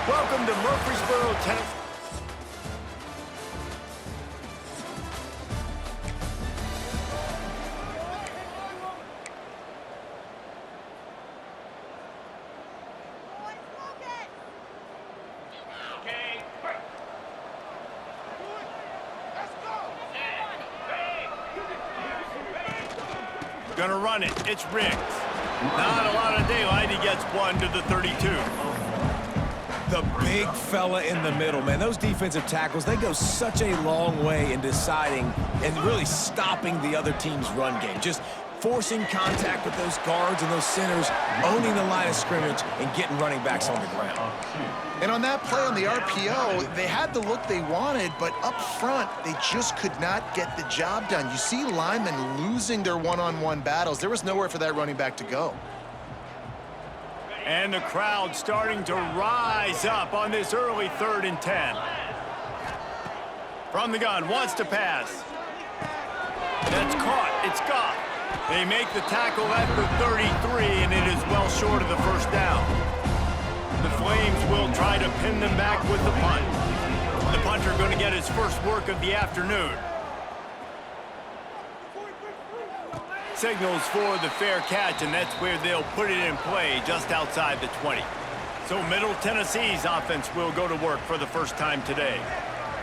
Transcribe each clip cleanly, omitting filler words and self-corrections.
Welcome to Murfreesboro, Tennessee. Gonna run it. It's Riggs. Not a lot of daylight. He gets one to the 32. The big fella in the middle, man. Those defensive tackles, they go such a long way in deciding and really stopping the other team's run game. Just forcing contact with those guards and those centers, owning the line of scrimmage, and getting running backs on the ground. And on that play on the RPO, they had the look they wanted, but up front, they just could not get the job done. You see linemen losing their one-on-one battles. There was nowhere for that running back to go. And the crowd starting to rise up on this early 3rd and 10. From the gun, wants to pass. That's caught. It's Goff. They make the tackle at the 33, and it is well short of the first down. The Flames will try to pin them back with the punt. The punter going to get his first work of the afternoon. Signals for the fair catch, and that's where they'll put it in play just outside the 20. So Middle Tennessee's offense will go to work for the first time today.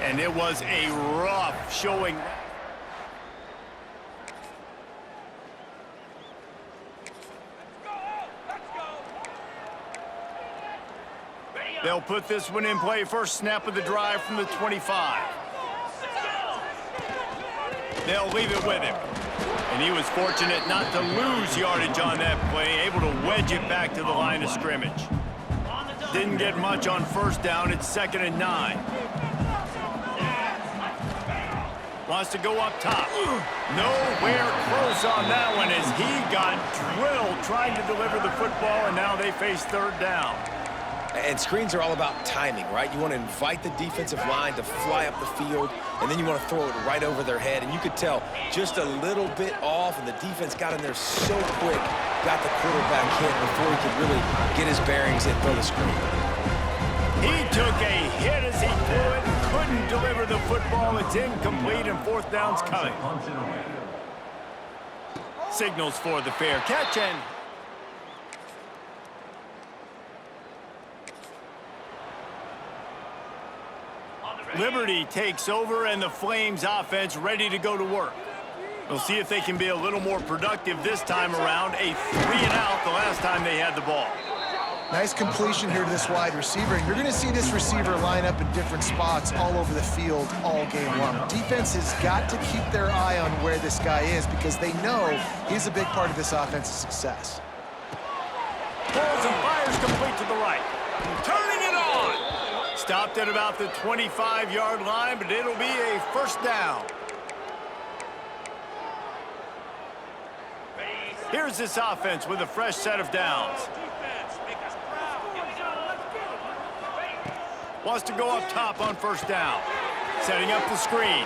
And it was a rough showing. They'll put this one in play. First snap of the drive from the 25. They'll leave it with him. And he was fortunate not to lose yardage on that play, able to wedge it back to the line of scrimmage. Didn't get much on first down. It's 2nd and 9. Wants to go up top. Nowhere close on that one as he got drilled trying to deliver the football, and now they face 3rd down. And screens are all about timing, right? You want to invite the defensive line to fly up the field, and then you want to throw it right over their head. And you could tell just a little bit off, and the defense got in there so quick, got the quarterback hit before he could really get his bearings and throw the screen. He took a hit as he threw it and couldn't deliver the football. It's incomplete, and 4th down's coming. Signals for the fair catch, and Liberty takes over, and the Flames offense ready to go to work. We'll see if they can be a little more productive this time around. A 3-and-out the last time they had the ball. Nice completion here to this wide receiver. And you're going to see this receiver line up in different spots all over the field all game long. Defense has got to keep their eye on where this guy is because they know he's a big part of this offense's success. Pulls and fires complete to the right. Turning it on. Stopped at about the 25-yard line, but it'll be a 1st down. Here's this offense with a fresh set of downs. Wants to go up top on 1st down. Setting up the screen.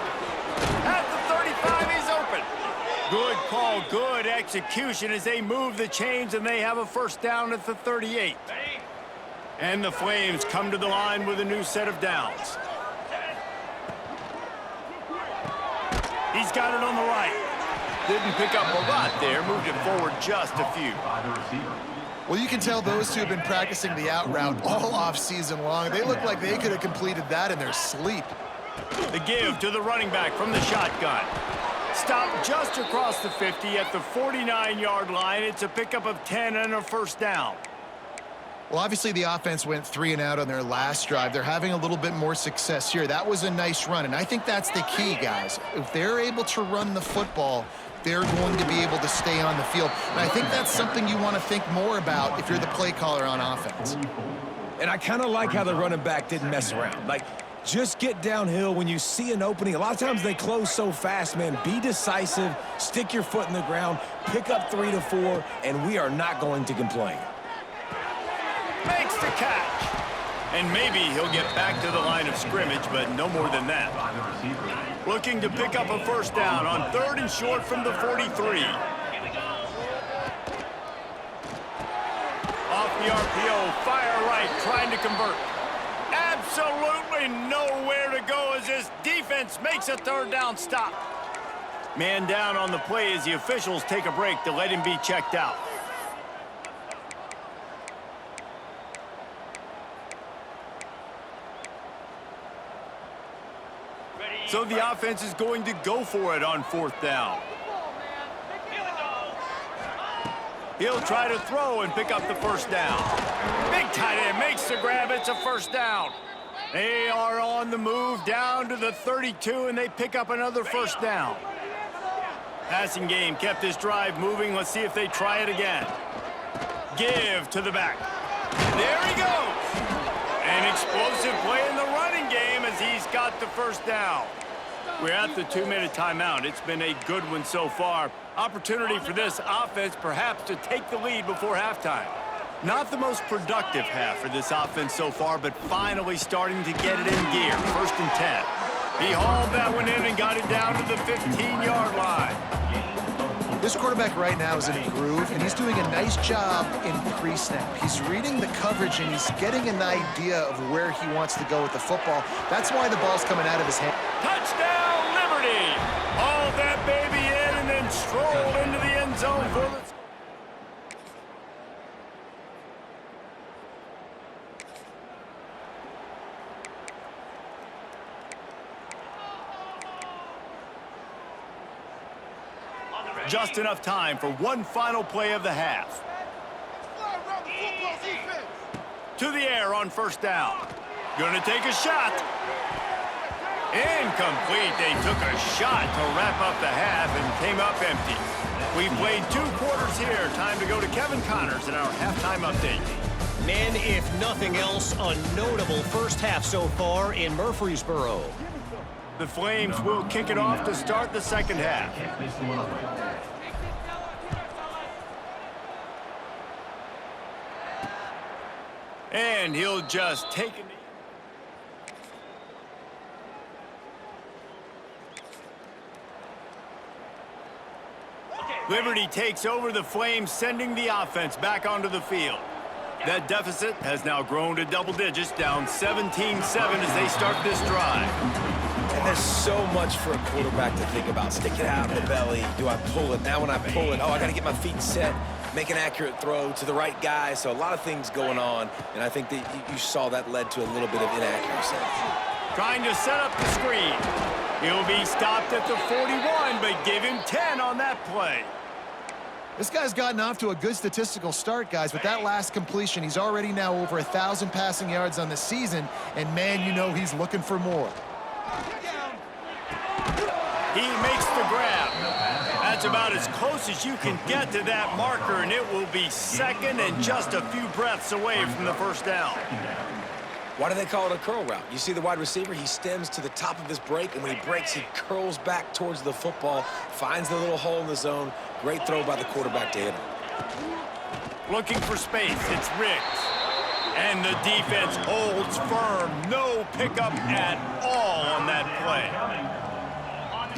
At the 35, he's open. Good call, good execution as they move the chains, and they have a 1st down at the 38. And the Flames come to the line with a new set of downs. He's got it on the right. Didn't pick up a lot there, moved it forward just a few. Well, you can tell those two have been practicing the out route all off season long. They look like they could have completed that in their sleep. The give to the running back from the shotgun. Stopped just across the 50 at the 49-yard line. It's a pickup of 10 and a 1st down. Well, obviously the offense went 3-and-out on their last drive. They're having a little bit more success here. That was a nice run, and I think that's the key, guys. If they're able to run the football, they're going to be able to stay on the field. And I think that's something you want to think more about if you're the play caller on offense. And I kind of like how the running back didn't mess around. Like, just get downhill when you see an opening. A lot of times they close so fast, man. Be decisive, stick your foot in the ground, pick up 3 to 4, and we are not going to complain. Makes the catch. And maybe he'll get back to the line of scrimmage, but no more than that. Looking to pick up a 1st down on 3rd and short from the 43. Off the RPO, fire right, trying to convert. absolutely nowhere to go as this defense makes a third down stop. Man down on the play as the officials take a break to let him be checked out. So the offense is going to go for it on fourth down. He'll try to throw and pick up the first down. Big tight end makes the grab. It's a first down. They are on the move down to the 32, and they pick up another first down. Passing game kept this drive moving. Let's see if they try it again. Give to the back. There he goes. An explosive play in the running game as he's got the first down. We're at the 2-minute timeout. It's been a good one so far. Opportunity for this offense perhaps to take the lead before halftime. Not the most productive half for this offense so far, but finally starting to get it in gear. 1st and 10. He hauled that one in and got it down to the 15-yard line. This quarterback right now is in a groove, and he's doing a nice job in pre-snap. He's reading the coverage, and he's getting an idea of where he wants to go with the football. That's why the ball's coming out of his hand. Touchdown, Liberty! Hauled that baby in and then strolled into the end zone for the... Just enough time for one final play of the half. To the air on first down. Gonna take a shot. Incomplete. They took a shot to wrap up the half and came up empty. We've played 2 quarters here. Time to go to Kevin Connors in our halftime update. Men, if nothing else, a notable first half so far in Murfreesboro. The Flames will kick it off to start the second half. And he'll just take it. Liberty takes over the Flames, sending the offense back onto the field. That deficit has now grown to double digits, down 17-7 as they start this drive. And there's so much for a quarterback to think about. Stick it out in the belly. Do I pull it? Now when I pull it, oh, I got to get my feet set, make an accurate throw to the right guy. So a lot of things going on, and I think that you saw that led to a little bit of inaccuracy. Trying to set up the screen. He'll be stopped at the 41, but give him 10 on that play. This guy's gotten off to a good statistical start, guys, but that last completion, he's already now over 1,000 passing yards on the season, and man, you know he's looking for more. He makes the grab. That's about as close as you can get to that marker, and it will be second and just a few breaths away from the first down. Why do they call it a curl route? You see the wide receiver, he stems to the top of his break, and when he breaks, he curls back towards the football, finds the little hole in the zone. Great throw by the quarterback to hit him. Looking for space, it's Riggs. And the defense holds firm. No pickup at all on that play.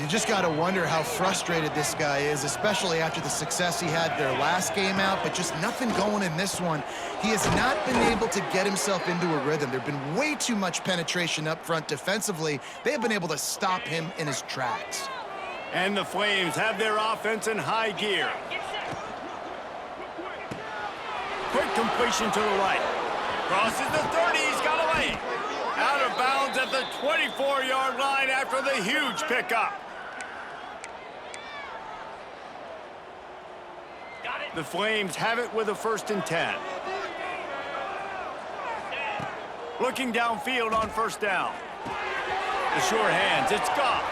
You just got to wonder how frustrated this guy is, especially after the success he had their last game out, but just nothing going in this one. He has not been able to get himself into a rhythm. There's been way too much penetration up front defensively. They have been able to stop him in his tracks. And the Flames have their offense in high gear. Quick completion to the right. Crosses the 30, he's got away. Out of bounds at the 24-yard line after the huge pickup. The Flames have it with a 1st and 10. Looking downfield on first down. The sure hands, it's Goff.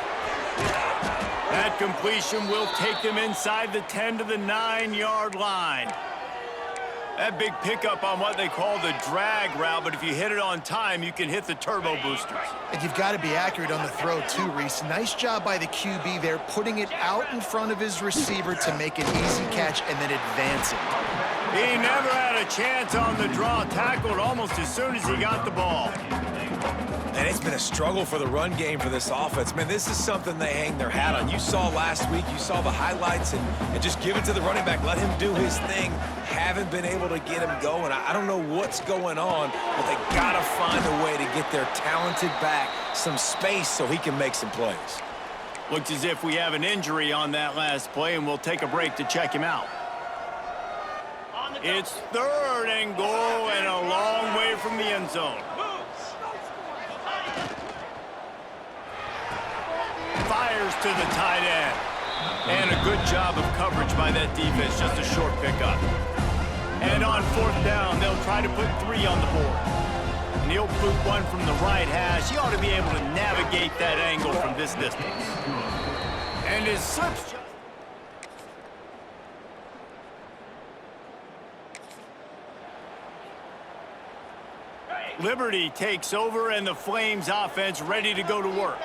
That completion will take them inside the 10 to the 9-yard line. That big pickup on what they call the drag route, but if you hit it on time, you can hit the turbo boosters. And you've got to be accurate on the throw too, Reese. Nice job by the QB there, putting it out in front of his receiver to make an easy catch and then advancing. He never had a chance on the draw, tackled almost as soon as he got the ball. And it's been a struggle for the run game for this offense. Man, this is something they hang their hat on. You saw last week, you saw the highlights, and just give it to the running back. Let him do his thing. Haven't been able to get him going. I don't know what's going on, but they got to find a way to get their talented back some space so he can make some plays. Looks as if we have an injury on that last play, and we'll take a break to check him out. It's 3rd and goal and a long way from the end zone. Fires to the tight end. And a good job of coverage by that defense, just a short pickup. And on 4th down, they'll try to put 3 on the board. And he'll boot one from the right hash. He ought to be able to navigate that angle from this distance. And his slips. Liberty takes over, and the Flames offense ready to go to work.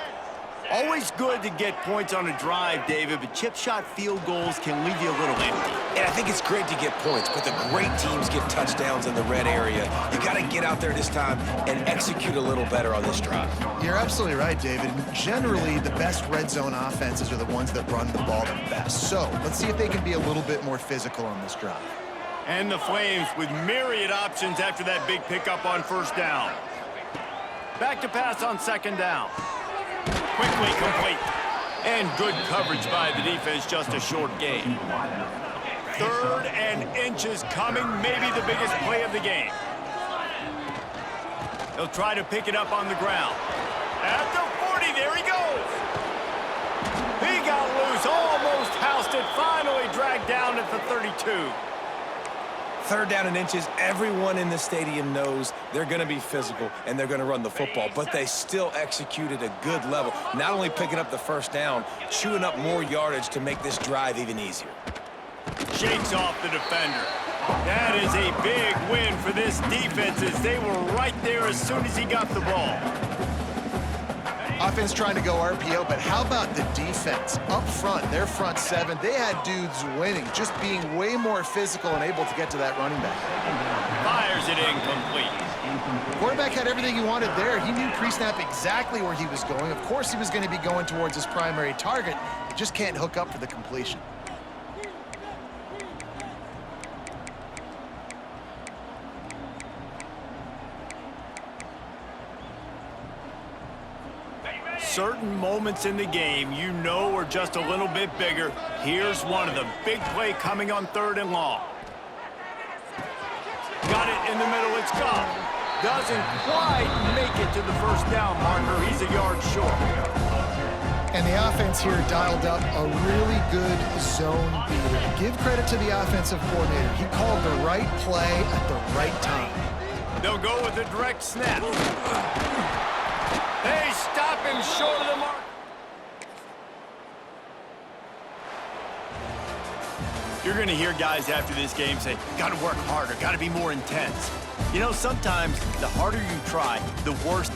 Always good to get points on a drive, David, but chip shot field goals can leave you a little empty. And I think it's great to get points, but the great teams get touchdowns in the red area. You got to get out there this time and execute a little better on this drive. You're absolutely right, David. Generally, the best red zone offenses are the ones that run the ball the best. So let's see if they can be a little bit more physical on this drive. And the Flames with myriad options after that big pickup on 1st down. Back to pass on 2nd down. Quickly complete. And good coverage by the defense, just a short gain. 3rd and inches coming, maybe the biggest play of the game. They'll try to pick it up on the ground. At the 40, there he goes. He got loose, almost housed it, finally dragged down at the 32. 3rd down and inches, everyone in the stadium knows they're going to be physical and they're going to run the football, but they still executed a good level. Not only picking up the 1st down, chewing up more yardage to make this drive even easier. Shakes off the defender. That is a big win for this defense as they were right there as soon as he got the ball. Offense trying to go RPO, but how about the defense? Up front, their front 7, they had dudes winning, just being way more physical and able to get to that running back. Fires it incomplete. Quarterback had everything he wanted there. He knew pre-snap exactly where he was going. Of course he was going to be going towards his primary target. He just can't hook up for the completion. Certain moments in the game you know are just a little bit bigger. Here's one of them. Big play coming on 3rd and long. Got it in the middle. It's gone. Doesn't quite make it to the 1st down marker. He's a yard short. And the offense here dialed up a really good zone beater. Give credit to the offensive coordinator. He called the right play at the right time. They'll go with a direct snap. They stop him short of the mark. You're going to hear guys after this game say, got to work harder, got to be more intense. You know, sometimes the harder you try, the worse